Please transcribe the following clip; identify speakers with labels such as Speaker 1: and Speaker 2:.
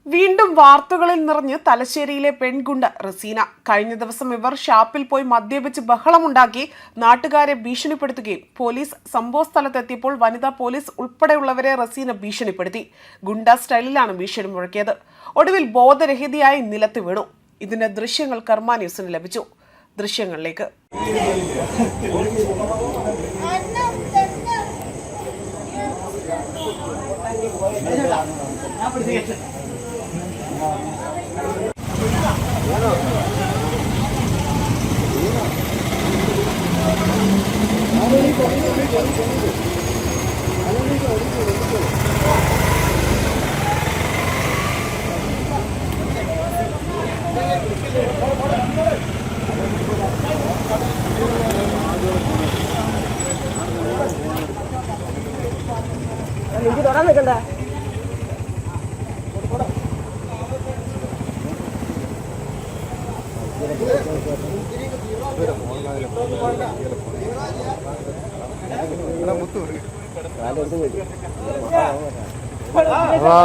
Speaker 1: വീണ്ടും വാർത്തകളിൽ നിറഞ്ഞ് തലശ്ശേരിയിലെ പെൺഗുണ്ട റസീന. കഴിഞ്ഞ ദിവസം ഇവർ ഷാപ്പിൽ പോയി മദ്യപിച്ച് ബഹളമുണ്ടാക്കി നാട്ടുകാരെ ഭീഷണിപ്പെടുത്തുകയും പോലീസ് സംഭവസ്ഥലത്തെത്തിയപ്പോൾ വനിതാ പോലീസ് ഉൾപ്പെടെയുള്ളവരെ റസീന ഭീഷണിപ്പെടുത്തി. ഗുണ്ട സ്റ്റൈലിലാണ് ഭീഷണി മുഴക്കിയത്. ഒടുവിൽ ബോധരഹിതയായി നിലത്ത് വീണു. ഇതിന്റെ ദൃശ്യങ്ങൾ കർമ്മ ന്യൂസിന് ലഭിച്ചു. ദൃശ്യങ്ങളിലേക്ക്.
Speaker 2: എനിക്ക് തൊടാൻ നിൽക്കണ്ട.
Speaker 3: വാ